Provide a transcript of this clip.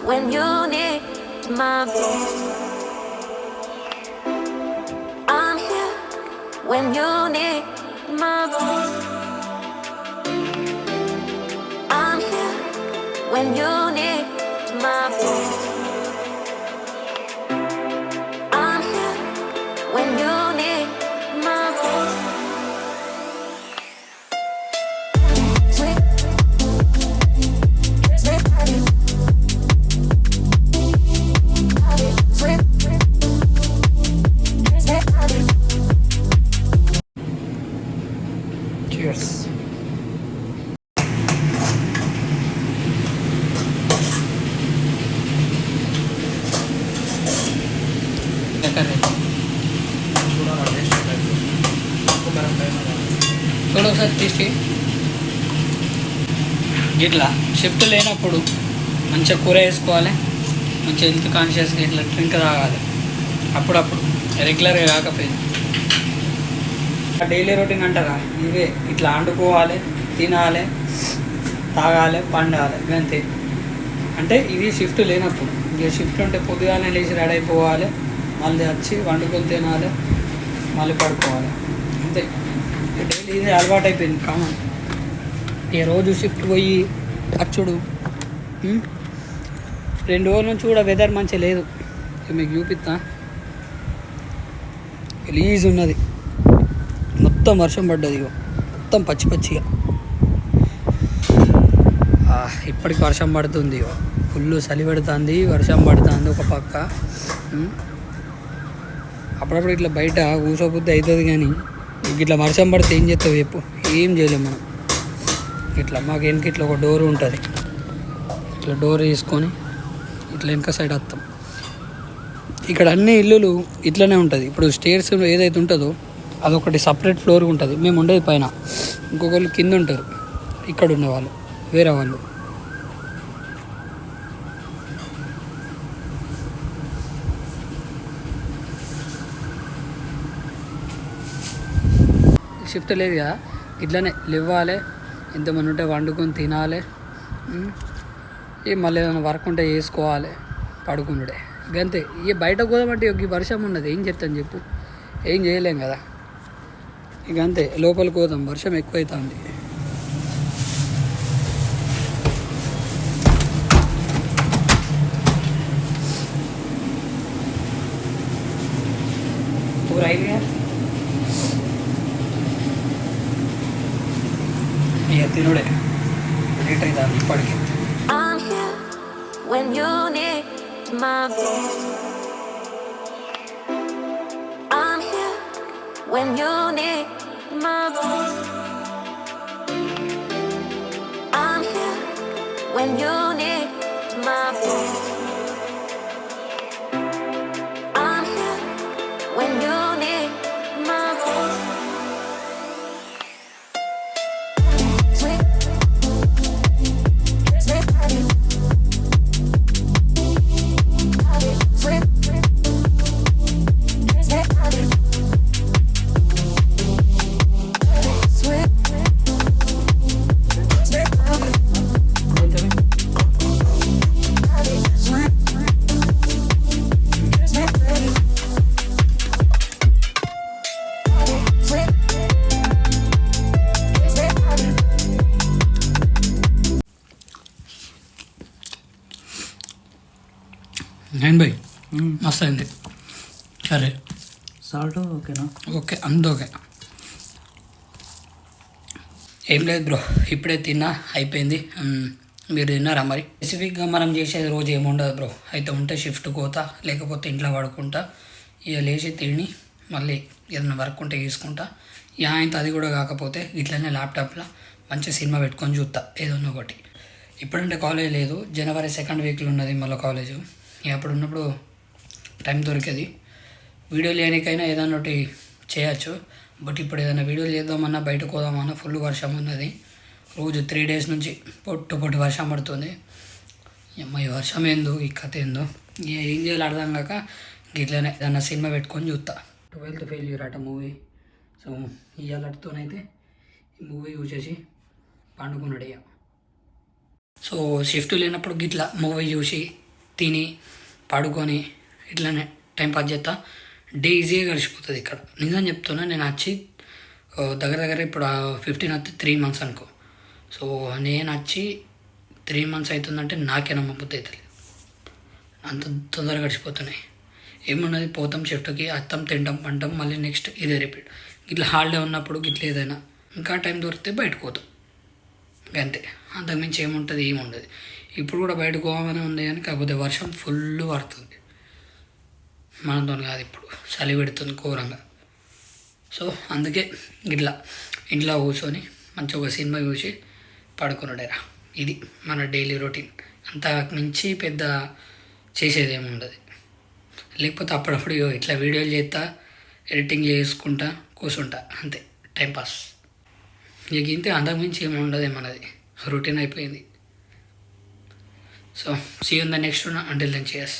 when you need my voice. I'm here when you need my voice. I'm here when you need my voice. I'm here when you need my voice. Sweet, sweet, sweet, sweet. Cheers. చూడు ఒకసారి తీసి ఇట్లా shift లేనప్పుడు మంచిగా కూర వేసుకోవాలి, మంచిగా health కాన్షియస్గా ఇట్లా డ్రింక్ తాగాలి అప్పుడప్పుడు, రెగ్యులర్గా కాకపోయింది. డైలీ రొటీన్ అంటారా ఇవే, ఇట్లా వండుకోవాలి, తినాలి, తాగాలి, పండాలి, అంతే. అంటే ఇది షిఫ్ట్ లేనప్పుడు. ఇక షిఫ్ట్ ఉంటే పొద్దుగానే లేచి రెడీ అయిపోవాలి, మళ్ళీ వచ్చి వండుకొని తినాలి, మళ్ళీ పడుకోవాలి, అంతే. డైలీ ఇది అలవాటు అయిపోయింది కామన్. ఇక రోజు షిఫ్ట్ పోయి అచ్చుడు 2 రోజుల నుంచి కూడా వెదర్ మంచిగా లేదు. మీకు చూపిస్తా, రిలీజ్ ఉన్నది, మొత్తం వర్షం పడ్డది, మొత్తం పచ్చి పచ్చిగా. ఇప్పటికి వర్షం పడుతుంది, ఫుల్ చలి పెడుతుంది, వర్షం పడుతుంది ఒక పక్క. అప్పుడప్పుడు ఇట్లా బయట కూసోబుద్ధి అవుతుంది, కానీ ఇట్లా వర్షం పడితే ఏం చేస్తావు చెప్పు, ఏం చేయలేము మనం. ఇట్లా మాకు వెనక ఇట్లా ఒక డోర్ ఉంటుంది, ఇట్లా డోర్ వేసుకొని ఇట్లా వెనక సైడ్ వస్తాం. ఇక్కడ అన్ని ఇల్లులు ఇట్లనే ఉంటుంది. ఇప్పుడు స్టేర్స్ ఏదైతే ఉంటుందో అదొకటి సపరేట్ ఫ్లోర్ ఉంటుంది, మేము ఉండేది పైన, ఇంకొకళ్ళు కింద ఉంటారు, ఇక్కడ ఉన్నవాళ్ళు వేరే వాళ్ళు. షిఫ్ట్ లేదు కదా, ఇట్లనే లేవాలి, ఎంతమంది ఉంటే వండుకొని తినాలి, మళ్ళీ ఏదైనా వర్క్ ఉంటే చేసుకోవాలి, పడుకున్నాడే అంతే. ఇక బయట పోదామంటే ఈ వర్షం ఉన్నది, ఏం చెప్తాను చెప్పు, ఏం చేయలేం కదా. ఇక అంతే, లోపలికి పోదాం, వర్షం ఎక్కువైతుంది. ఇక తినుడే లేట్ అవుతుంది ఇప్పటికి. I'm here when you need my voice. I'm here when you need my voice. I'm here when you need my voice. I'm here when you need my voice. Sweet, sweet, sweet, sweet, నేను by మస్తు అయింది. సరే, salt ఓకేనా? Okay, అందు okay. ఏం లేదు bro, ఇప్పుడే తిన్నా, అయిపోయింది. మీరు తిన్నారా మరి? స్పెసిఫిక్గా మనం చేసేది రోజు ఏముండదు బ్రో, అయితే ఉంటే షిఫ్ట్ పోతా, లేకపోతే ఇంట్లో పడుకుంటా, ఇక లేచి తిని మళ్ళీ ఏదైనా వర్క్ ఉంటే తీసుకుంటా. ఇక ఆయనతో అది కూడా కాకపోతే ఇట్లనే ల్యాప్టాప్లో మంచి సినిమా పెట్టుకొని చూస్తా ఏదన్నా ఒకటి. ఇప్పుడంటే కాలేజ్ లేదు, జనవరి 2nd వీక్లో ఉన్నది మళ్ళీ కాలేజు. అప్పుడు ఉన్నప్పుడు టైం దొరికేది, వీడియోలు లేనికైనా ఏదైనా ఒకటి చేయొచ్చు. బట్ ఇప్పుడు ఏదైనా వీడియోలు చేద్దామన్నా, బయటకు పోదామన్నా ఫుల్ వర్షం ఉన్నది. రోజు 3 days నుంచి పొట్టు వర్షం పడుతుంది. ఈ వర్షం ఏందో, ఈ కథ ఏందో, ఏం చేయాలి అర్థం కాక ఇట్లనే ఏదన్నా సినిమా పెట్టుకొని చూస్తా. 12th ఫెయిల్యూర్ అట మూవీ. సో ఇవాళతోనైతే ఈ మూవీ చూసేసి పండుకున్నాడు ఇక. సో షిఫ్ట్ లేనప్పుడు గిట్లా మూవీ చూసి తిని పడుకొని ఇట్లానే టైం పాస్ చేస్తా డే ఈజీగా గడిచిపోతుంది ఇక్కడ. నిజం చెప్తున్నా, నేను వచ్చి దగ్గర దగ్గర ఇప్పుడు 15 వస్తే 3 months అనుకో. సో నేను వచ్చి 3 months అవుతుందంటే నాకే నమ్మబుద్ధి అవుతుంది, అంత తొందరగా గడిచిపోతున్నాయి. ఏమున్నది, పోతాం షిఫ్ట్కి, వస్తాం, తింటాం, పంటాం, మళ్ళీ నెక్స్ట్ ఇదే రిపీట్. ఇట్లా హాలిడే ఉన్నప్పుడు ఇట్లా ఏదైనా ఇంకా టైం దొరికితే బయటకు పోతాం అంతే. అంతకుమించి ఏముంటుంది, ఏముండదు. ఇప్పుడు కూడా బయటకు పోవాలని ఉంది కానీ కాకపోతే వర్షం ఫుల్ పడుతుంది, మనతో కాదు, ఇప్పుడు చలి పెడుతుంది ఘోరంగా. సో అందుకే ఇట్లా ఇంట్లో కూర్చొని మంచిగా ఒక సినిమా చూసి పడుకున్నాడేరా. ఇది మన డైలీ రొటీన్. అంత మించి పెద్ద చేసేది ఏమి ఉండదు. లేకపోతే అప్పుడప్పుడు ఇట్లా వీడియోలు చేస్తా, ఎడిటింగ్ చేసుకుంటా కూర్చుంటా అంతే, టైంపాస్. ఇక ఇంతే, అంతకుమించి ఏమి ఉండదు మనది, రొటీన్ అయిపోయింది. So see you in the next one. Until then, cheers.